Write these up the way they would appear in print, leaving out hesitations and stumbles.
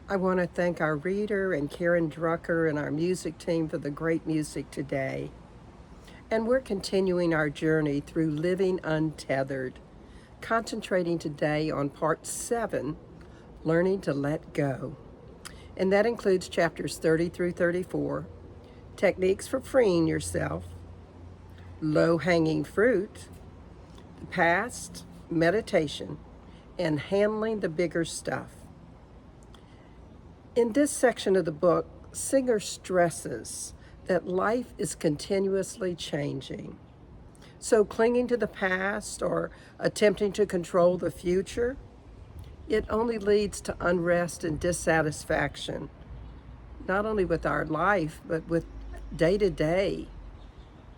I want to thank our reader and Karen Drucker and our music team for the great music today. And we're continuing our journey through Living Untethered, concentrating today on part 7, Learning to Let Go. And that includes chapters 30 through 34, Techniques for Freeing Yourself, Low-Hanging Fruit, the Past, Meditation, and Handling the Bigger Stuff. In this section of the book, Singer stresses that life is continuously changing. So clinging to the past or attempting to control the future, it only leads to unrest and dissatisfaction, not only with our life, but with day-to-day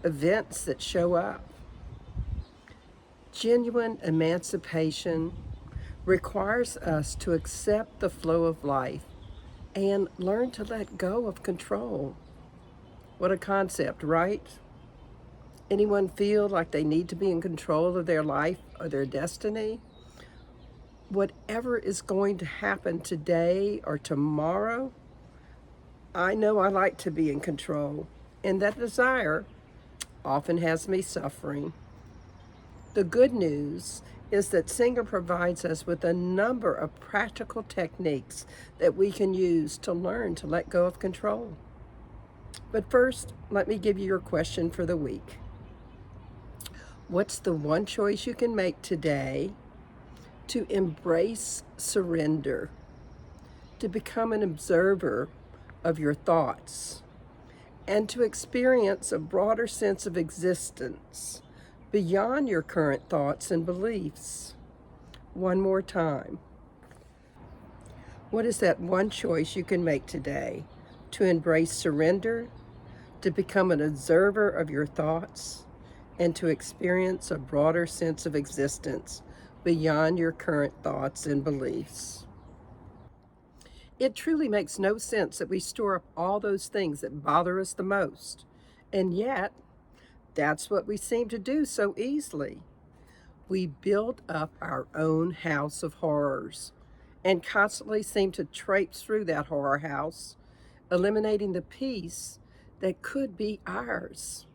events that show up. Genuine emancipation requires us to accept the flow of life and learn to let go of control. What a concept, right? Anyone feel like they need to be in control of their life or their destiny? Whatever is going to happen today or tomorrow, I know I like to be in control, and that desire often has me suffering. The good news is that Singer provides us with a number of practical techniques that we can use to learn to let go of control. But first, let me give you your question for the week. What's the one choice you can make today to embrace surrender, to become an observer of your thoughts, and to experience a broader sense of existence beyond your current thoughts and beliefs? One more time. What is that one choice you can make today to embrace surrender, to become an observer of your thoughts, and to experience a broader sense of existence beyond your current thoughts and beliefs? It truly makes no sense that we store up all those things that bother us the most, and yet that's what we seem to do so easily. We build up our own house of horrors and constantly seem to traipse through that horror house, eliminating the peace that could be ours.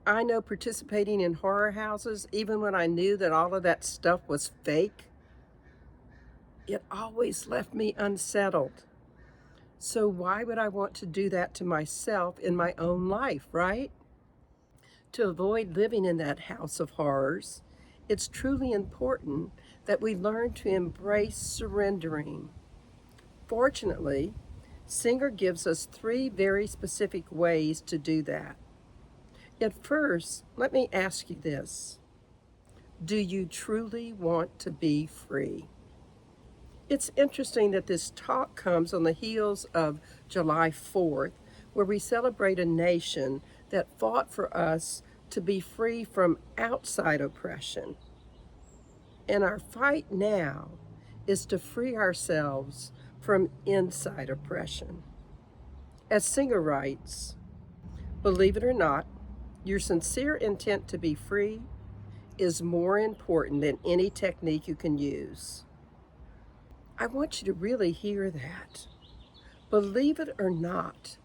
I know participating in horror houses, even when I knew that all of that stuff was fake, it always left me unsettled. So why would I want to do that to myself in my own life, right? To avoid living in that house of horrors, it's truly important that we learn to embrace surrendering. Fortunately, Singer gives us 3 very specific ways to do that. Yet first, let me ask you this. Do you truly want to be free? It's interesting that this talk comes on the heels of July 4th, where we celebrate a nation that fought for us to be free from outside oppression. And our fight now is to free ourselves from inside oppression. As Singer writes, believe it or not, your sincere intent to be free is more important than any technique you can use. I want you to really hear that. Believe it or not,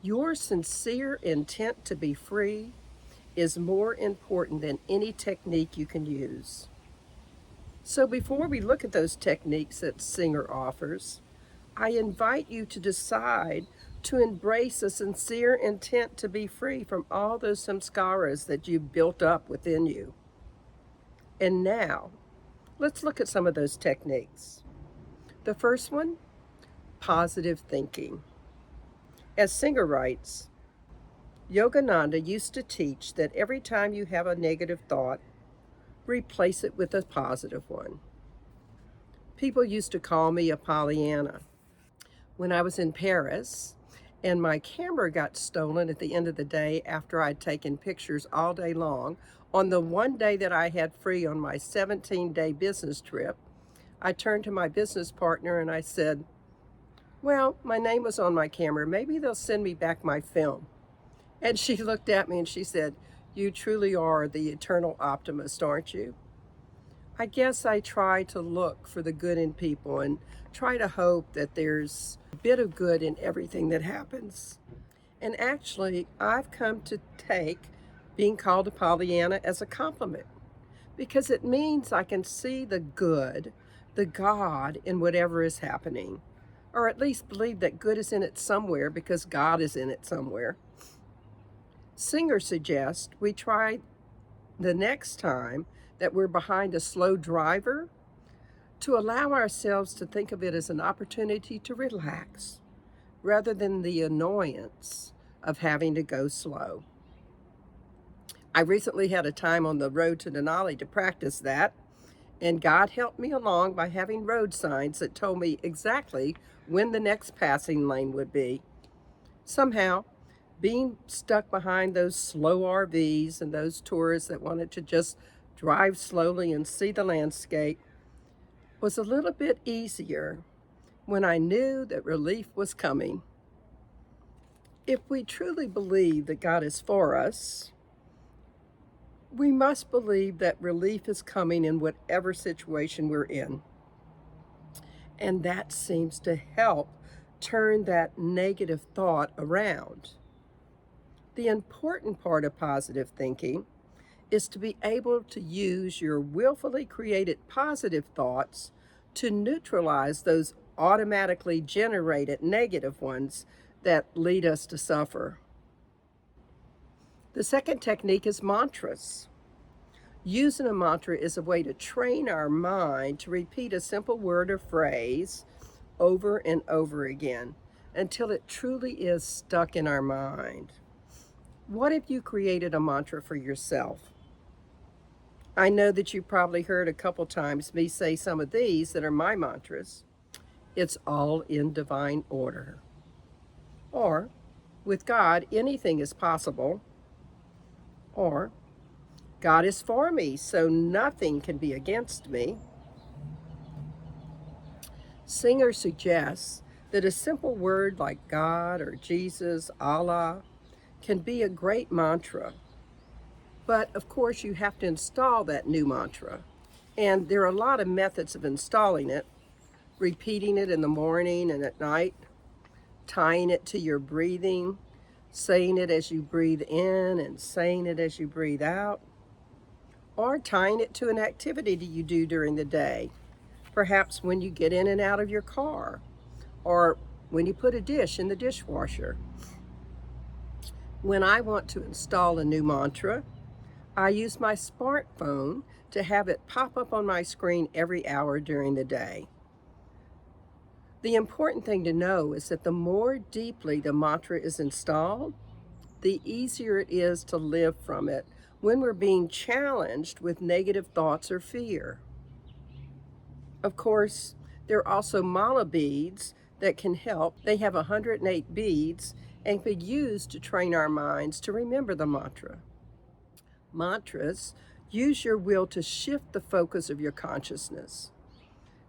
your sincere intent to be free is more important than any technique you can use. So before we look at those techniques that Singer offers, I invite you to decide to embrace a sincere intent to be free from all those samskaras that you've built up within you. And now, let's look at some of those techniques. The first one, positive thinking. As Singer writes, Yogananda used to teach that every time you have a negative thought, replace it with a positive one. People used to call me a Pollyanna. When I was in Paris and my camera got stolen at the end of the day after I'd taken pictures all day long, on the one day that I had free on my 17-day business trip, I turned to my business partner and I said, well, my name was on my camera. Maybe they'll send me back my film. And she looked at me and she said, you truly are the eternal optimist, aren't you? I guess I try to look for the good in people and try to hope that there's a bit of good in everything that happens. And actually, I've come to take being called a Pollyanna as a compliment because it means I can see the good, the God in whatever is happening, or at least believe that good is in it somewhere because God is in it somewhere. Singer suggests we try the next time that we're behind a slow driver to allow ourselves to think of it as an opportunity to relax rather than the annoyance of having to go slow. I recently had a time on the road to Denali to practice that, and God helped me along by having road signs that told me exactly when the next passing lane would be. Somehow, being stuck behind those slow RVs and those tourists that wanted to just drive slowly and see the landscape was a little bit easier when I knew that relief was coming. If we truly believe that God is for us, we must believe that relief is coming in whatever situation we're in. And that seems to help turn that negative thought around. The important part of positive thinking is to be able to use your willfully created positive thoughts to neutralize those automatically generated negative ones that lead us to suffer. The second technique is mantras. Using a mantra is a way to train our mind to repeat a simple word or phrase over and over again until it truly is stuck in our mind. What if you created a mantra for yourself? I know that you probably heard a couple times me say some of these that are my mantras. It's all in divine order. Or, with God, anything is possible. Or, God is for me, so nothing can be against me. Singer suggests that a simple word like God or Jesus, Allah, can be a great mantra. But of course, you have to install that new mantra. And there are a lot of methods of installing it: repeating it in the morning and at night, tying it to your breathing, saying it as you breathe in and saying it as you breathe out, or tying it to an activity that you do during the day, perhaps when you get in and out of your car, or when you put a dish in the dishwasher. When I want to install a new mantra, I use my smartphone to have it pop up on my screen every hour during the day. The important thing to know is that the more deeply the mantra is installed, the easier it is to live from it when we're being challenged with negative thoughts or fear. Of course, there are also mala beads that can help. They have 108 beads and can be used to train our minds to remember the mantra. Mantras use your will to shift the focus of your consciousness.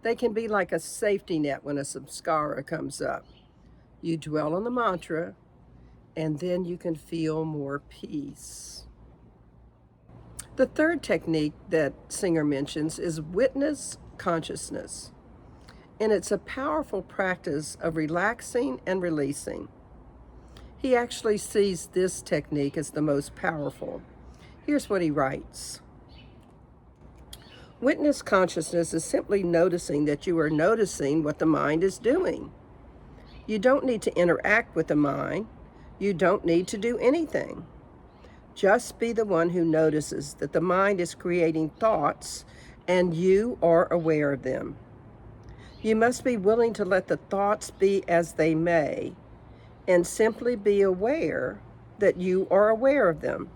They can be like a safety net when a samskara comes up. You dwell on the mantra, and then you can feel more peace. The third technique that Singer mentions is witness consciousness, and it's a powerful practice of relaxing and releasing. He actually sees this technique as the most powerful. Here's what he writes. Witness consciousness is simply noticing that you are noticing what the mind is doing. You don't need to interact with the mind. You don't need to do anything. Just be the one who notices that the mind is creating thoughts and you are aware of them. You must be willing to let the thoughts be as they may and simply be aware that you are aware of them.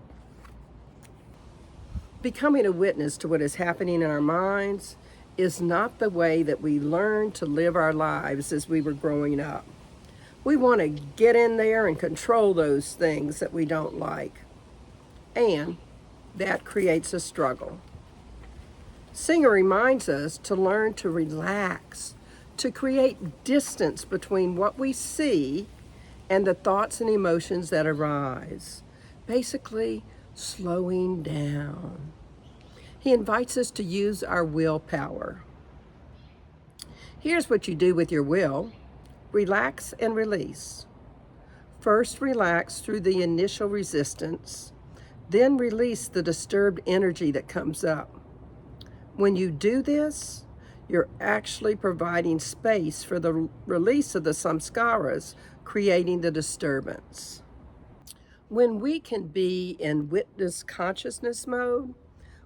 Becoming a witness to what is happening in our minds is not the way that we learned to live our lives as we were growing up. We want to get in there and control those things that we don't like. And that creates a struggle. Singer reminds us to learn to relax, to create distance between what we see and the thoughts and emotions that arise. Basically, slowing down. He invites us to use our willpower. Here's what you do with your will. Relax and release. First, relax through the initial resistance, then release the disturbed energy that comes up. When you do this, you're actually providing space for the release of the samskaras, creating the disturbance. When we can be in witness consciousness mode,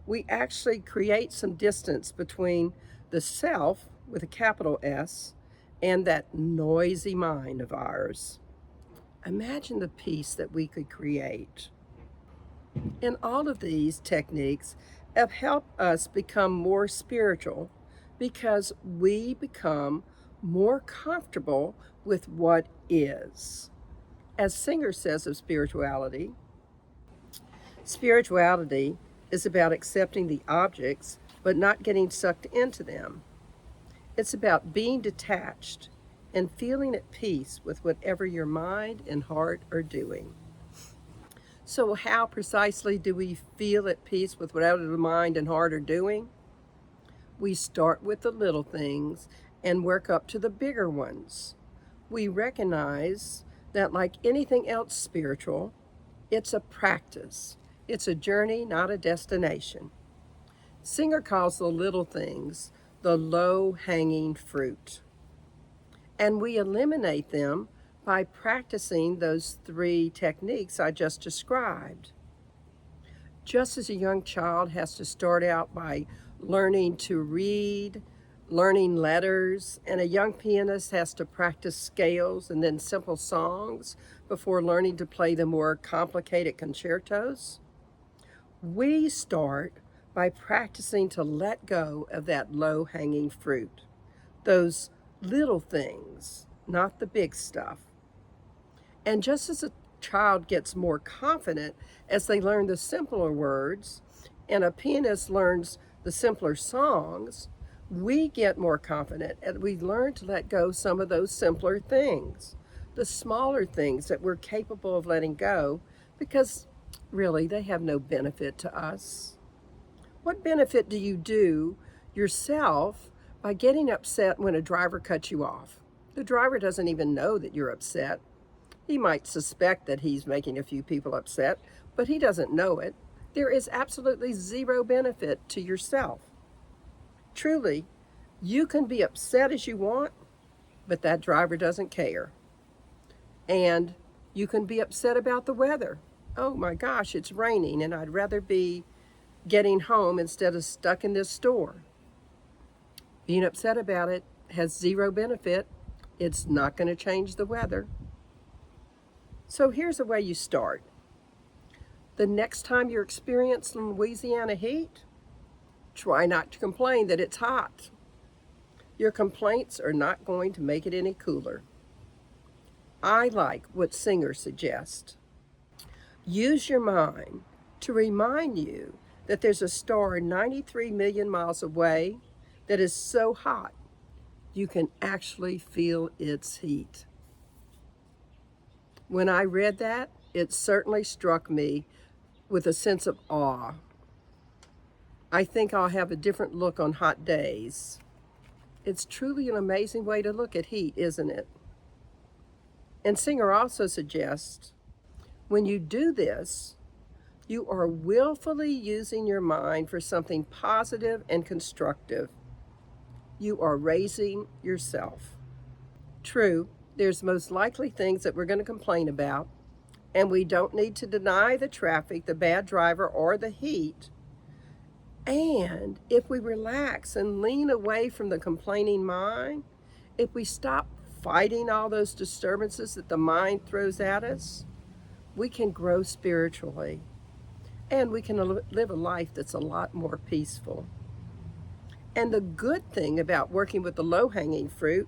we actually create some distance between the self, with a capital S, and that noisy mind of ours. Imagine the peace that we could create. And all of these techniques have helped us become more spiritual because we become more comfortable with what is. As Singer says of spirituality, spirituality is about accepting the objects but not getting sucked into them. It's about being detached and feeling at peace with whatever your mind and heart are doing. So how precisely do we feel at peace with whatever the mind and heart are doing? We start with the little things and work up to the bigger ones. We recognize that, like anything else spiritual, it's a practice. It's a journey, not a destination. Singer calls the little things the low-hanging fruit. And we eliminate them by practicing those 3 techniques I just described. Just as a young child has to start out by learning to read, learning letters, and a young pianist has to practice scales and then simple songs before learning to play the more complicated concertos, we start by practicing to let go of that low-hanging fruit, those little things, not the big stuff. And just as a child gets more confident as they learn the simpler words, and a pianist learns the simpler songs, we get more confident and we learn to let go some of those simpler things, the smaller things that we're capable of letting go, because really they have no benefit to us. What benefit do you do yourself by getting upset when a driver cuts you off? The driver doesn't even know that you're upset. He might suspect that he's making a few people upset, but he doesn't know it. There is absolutely zero benefit to yourself. Truly, you can be upset as you want, but that driver doesn't care. And you can be upset about the weather. Oh my gosh, it's raining and I'd rather be getting home instead of stuck in this store. Being upset about it has zero benefit. It's not going to change the weather. So here's a way you start. The next time you're experiencing Louisiana heat, try not to complain that it's hot. Your complaints are not going to make it any cooler. I like what Singer suggests. Use your mind to remind you that there's a star 93 million miles away that is so hot you can actually feel its heat. When I read that, it certainly struck me with a sense of awe. I think I'll have a different look on hot days. It's truly an amazing way to look at heat, isn't it? And Singer also suggests, when you do this, you are willfully using your mind for something positive and constructive. You are raising yourself. True, there's most likely things that we're going to complain about, and we don't need to deny the traffic, the bad driver, or the heat. And if we relax and lean away from the complaining mind, if we stop fighting all those disturbances that the mind throws at us, we can grow spiritually, and we can live a life that's a lot more peaceful. And the good thing about working with the low-hanging fruit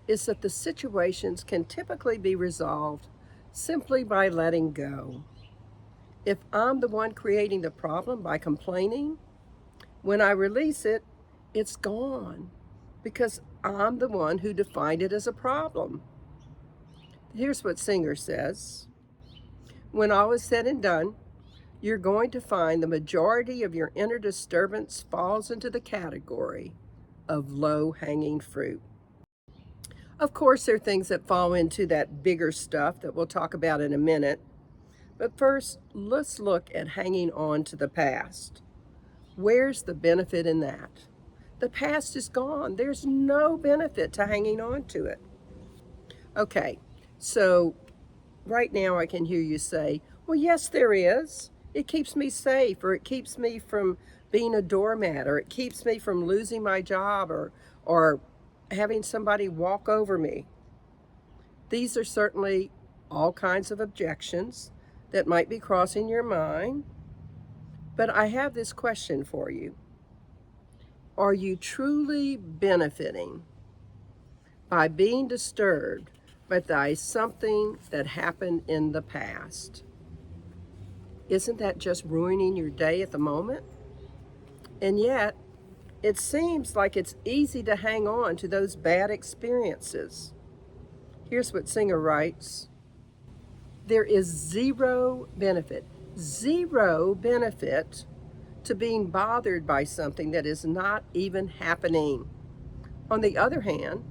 is that the situations can typically be resolved simply by letting go. If I'm the one creating the problem by complaining, when I release it, it's gone because I'm the one who defined it as a problem. Here's what Singer says. When all is said and done, you're going to find the majority of your inner disturbance falls into the category of low-hanging fruit. Of course, there are things that fall into that bigger stuff that we'll talk about in a minute. But first, let's look at hanging on to the past. Where's the benefit in that? The past is gone. There's no benefit to hanging on to it. Okay, so right now I can hear you say, well, yes, there is. It keeps me safe, or it keeps me from being a doormat, or it keeps me from losing my job, or having somebody walk over me. These are certainly all kinds of objections that might be crossing your mind. But I have this question for you. Are you truly benefiting by being disturbed by something that happened in the past? Isn't that just ruining your day at the moment? And yet, it seems like it's easy to hang on to those bad experiences. Here's what Singer writes. There is zero benefit to being bothered by something that is not even happening. On the other hand,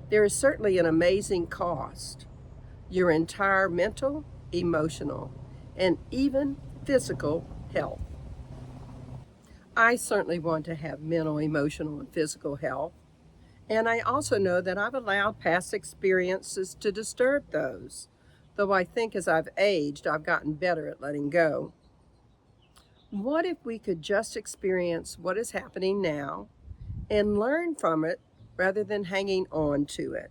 there is certainly an amazing cost. Your entire mental, emotional, and even physical health. I certainly want to have mental, emotional, and physical health. And I also know that I've allowed past experiences to disturb those, though I think as I've aged, I've gotten better at letting go. What if we could just experience what is happening now and learn from it rather than hanging on to it?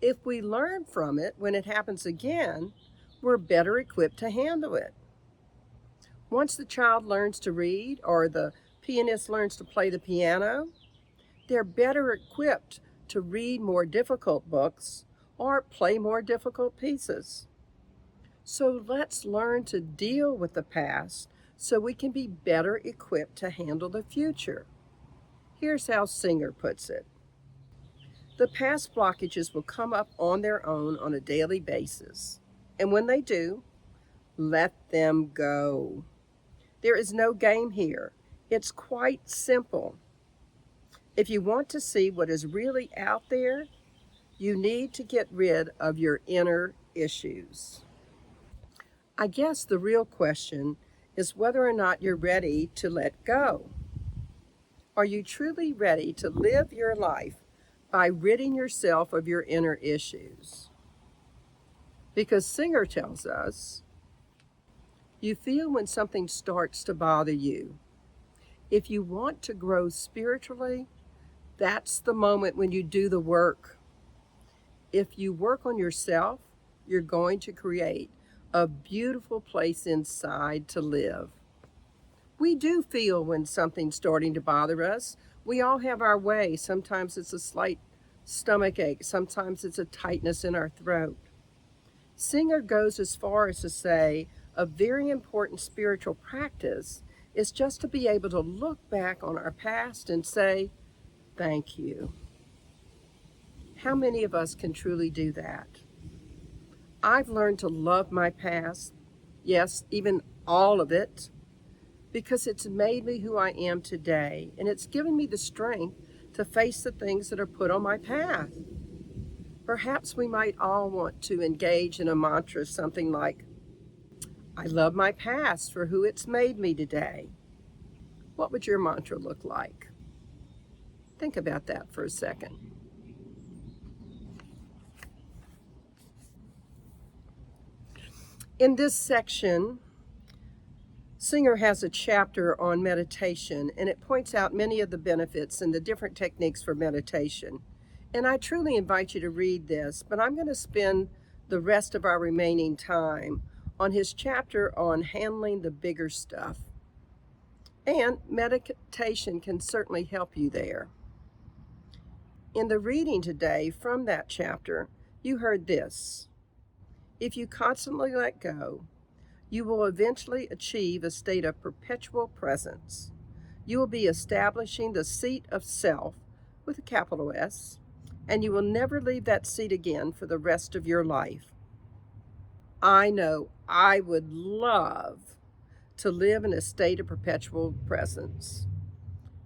If we learn from it when it happens again, we're better equipped to handle it. Once the child learns to read or the pianist learns to play the piano, they're better equipped to read more difficult books or play more difficult pieces. So let's learn to deal with the past so we can be better equipped to handle the future. Here's how Singer puts it. The past blockages will come up on their own on a daily basis. And when they do, let them go. There is no game here. It's quite simple. If you want to see what is really out there, you need to get rid of your inner issues. I guess the real question is whether or not you're ready to let go. Are you truly ready to live your life by ridding yourself of your inner issues? Because Singer tells us, you feel when something starts to bother you. If you want to grow spiritually, that's the moment when you do the work. If you work on yourself, you're going to create a beautiful place inside to live. We do feel when something's starting to bother us. We all have our way. Sometimes it's a slight stomach ache. Sometimes it's a tightness in our throat. Singer goes as far as to say a very important spiritual practice is just to be able to look back on our past and say, thank you. How many of us can truly do that? I've learned to love my past, yes, even all of it, because it's made me who I am today, and it's given me the strength to face the things that are put on my path. Perhaps we might all want to engage in a mantra, something like, I love my past for who it's made me today. What would your mantra look like? Think about that for a second. In this section, Singer has a chapter on meditation, and it points out many of the benefits and the different techniques for meditation. And I truly invite you to read this, but I'm going to spend the rest of our remaining time on his chapter on handling the bigger stuff. And meditation can certainly help you there. In the reading today from that chapter, you heard this. If you constantly let go, you will eventually achieve a state of perpetual presence. You will be establishing the seat of self with a capital S, and you will never leave that seat again for the rest of your life. I know I would love to live in a state of perpetual presence,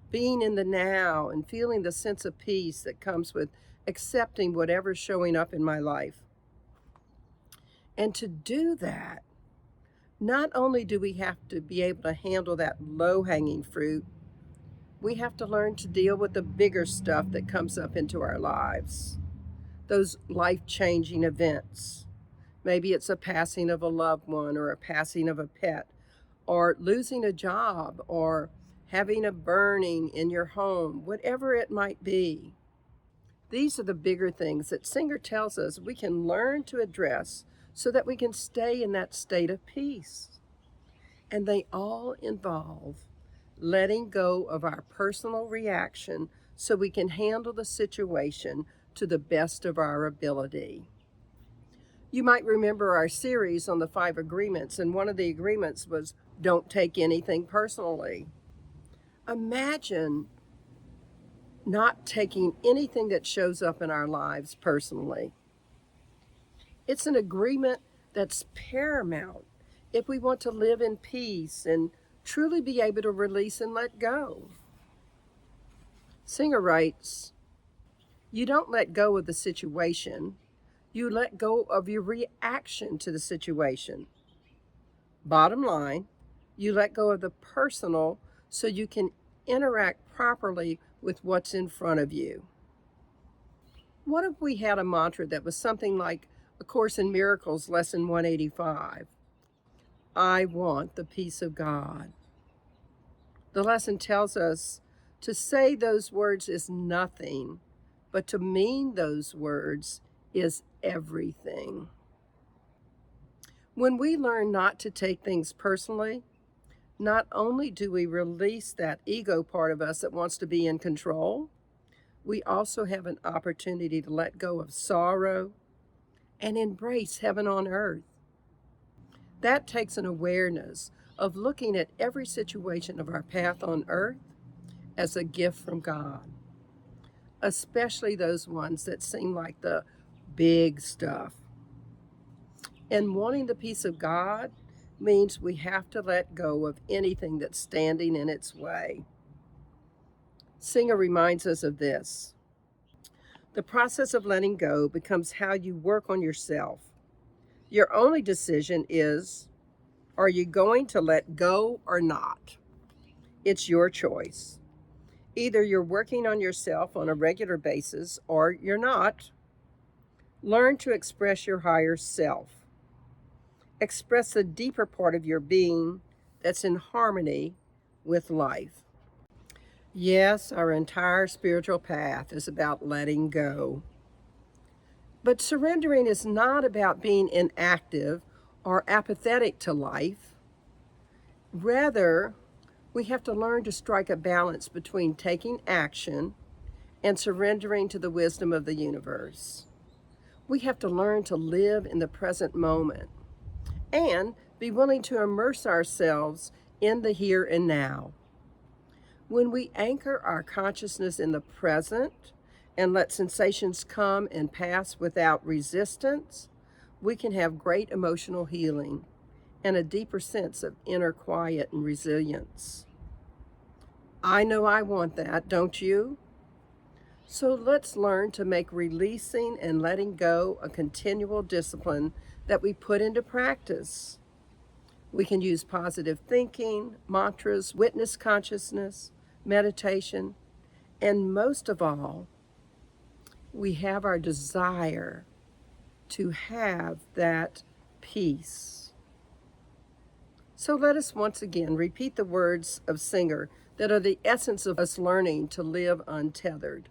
being in the now and feeling the sense of peace that comes with accepting whatever's showing up in my life. And to do that, not only do we have to be able to handle that low-hanging fruit, we have to learn to deal with the bigger stuff that comes up into our lives, those life-changing events. Maybe it's a passing of a loved one, or a passing of a pet, or losing a job, or having a burning in your home, whatever it might be. These are the bigger things that Singer tells us we can learn to address so that we can stay in that state of peace. And they all involve letting go of our personal reaction so we can handle the situation to the best of our ability. You might remember our series on the 5 agreements, and one of the agreements was don't take anything personally. Imagine not taking anything that shows up in our lives personally. It's an agreement that's paramount if we want to live in peace and truly be able to release and let go. Singer writes, "You don't let go of the situation, you let go of your reaction to the situation. Bottom line, you let go of the personal so you can interact properly with what's in front of you." What if we had a mantra that was something like A Course in Miracles, Lesson 185? I want the peace of God. The lesson tells us to say those words is nothing, but to mean those words is everything. When we learn not to take things personally, not only do we release that ego part of us that wants to be in control, we also have an opportunity to let go of sorrow and embrace heaven on earth. That takes an awareness of looking at every situation of our path on earth as a gift from God, especially those ones that seem like the big stuff. And wanting the peace of God means we have to let go of anything that's standing in its way. Singer reminds us of this. The process of letting go becomes how you work on yourself. Your only decision is, are you going to let go or not? It's your choice. Either you're working on yourself on a regular basis or you're not. Learn to express your higher self. Express the deeper part of your being that's in harmony with life. Yes, our entire spiritual path is about letting go. But surrendering is not about being inactive or apathetic to life. Rather, we have to learn to strike a balance between taking action and surrendering to the wisdom of the universe. We have to learn to live in the present moment and be willing to immerse ourselves in the here and now. When we anchor our consciousness in the present and let sensations come and pass without resistance, we can have great emotional healing and a deeper sense of inner quiet and resilience. I know I want that, don't you? So let's learn to make releasing and letting go a continual discipline that we put into practice. We can use positive thinking, mantras, witness consciousness, meditation, and most of all, we have our desire to have that peace. So let us once again repeat the words of Singer that are the essence of us learning to live untethered.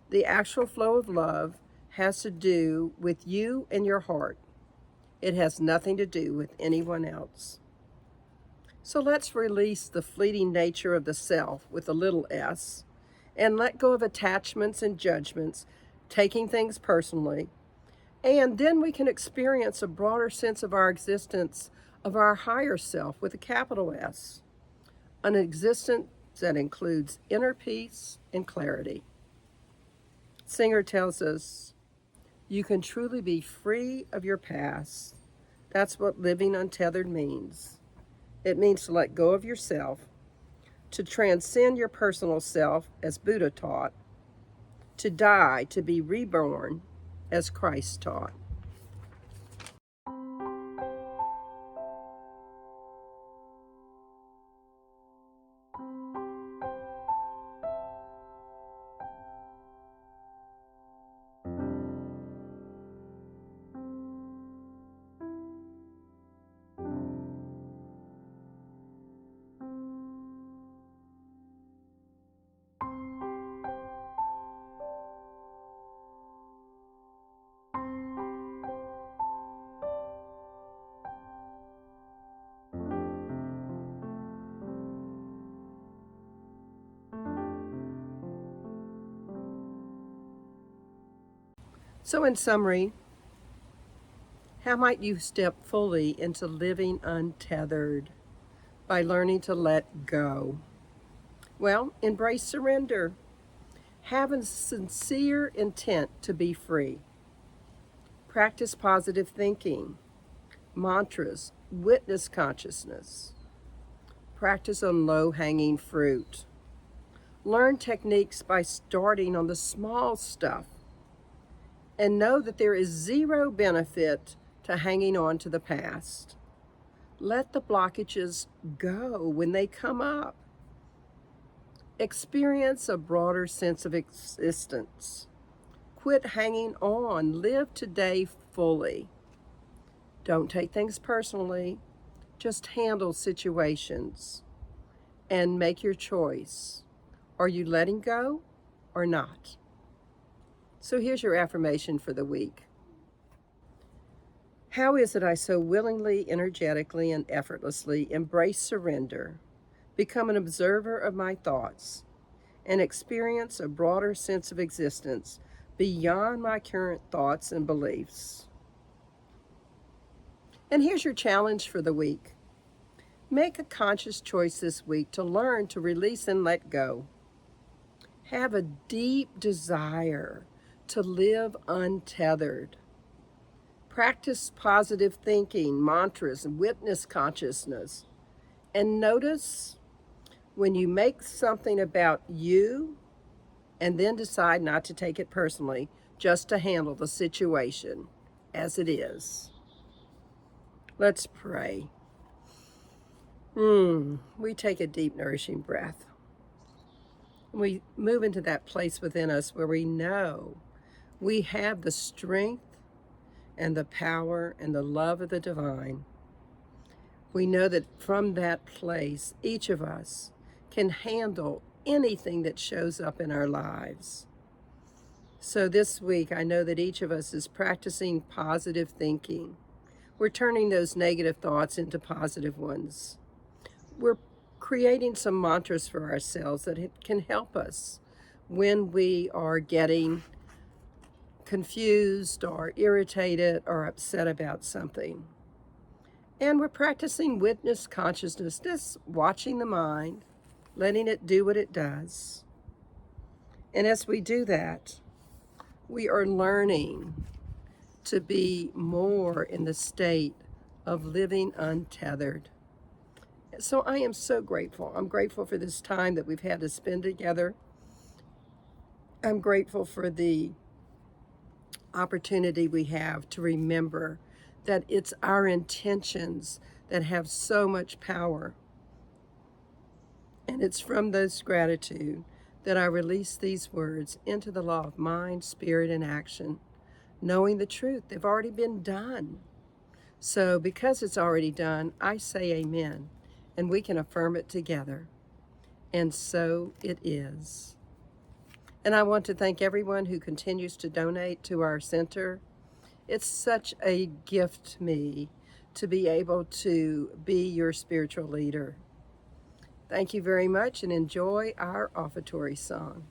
The actual flow of love has to do with you and your heart. It has nothing to do with anyone else. So let's release the fleeting nature of the self with a little s and let go of attachments and judgments, taking things personally. And then we can experience a broader sense of our existence, of our higher self with a capital S, an existence that includes inner peace and clarity. Singer tells us, you can truly be free of your past. That's what living untethered means. It means to let go of yourself, to transcend your personal self, as Buddha taught, to die, to be reborn, as Christ taught. So in summary, how might you step fully into living untethered? By learning to let go. Well, embrace surrender. Have a sincere intent to be free. Practice positive thinking, mantras, witness consciousness. Practice on low-hanging fruit. Learn techniques by starting on the small stuff. And know that there is zero benefit to hanging on to the past. Let the blockages go when they come up. Experience a broader sense of existence. Quit hanging on. Live today fully. Don't take things personally. Just handle situations and make your choice. Are you letting go or not? So here's your affirmation for the week. How is it I so willingly, energetically, and effortlessly embrace surrender, become an observer of my thoughts, and experience a broader sense of existence beyond my current thoughts and beliefs? And here's your challenge for the week. Make a conscious choice this week to learn to release and let go. Have a deep desire to live untethered. Practice positive thinking, mantras, and witness consciousness. And notice when you make something about you and then decide not to take it personally, just to handle the situation as it is. Let's pray. We take a deep, nourishing breath. We move into that place within us where we know we have the strength and the power and the love of the divine. We know that from that place, each of us can handle anything that shows up in our lives. So this week, I know that each of us is practicing positive thinking. We're turning those negative thoughts into positive ones. We're creating some mantras for ourselves that can help us when we are getting confused or irritated or upset about something. And we're practicing witness consciousness, just watching the mind, letting it do what it does. And as we do that, we are learning to be more in the state of living untethered. So I am so grateful. I'm grateful for this time that we've had to spend together. I'm grateful for the opportunity we have to remember that it's our intentions that have so much power. And it's from this gratitude that I release these words into the law of mind, spirit, and action, knowing the truth. They've already been done. So because it's already done, I say amen, and we can affirm it together. And so it is. And I want to thank everyone who continues to donate to our center. It's such a gift to me to be able to be your spiritual leader. Thank you very much, and enjoy our offertory song.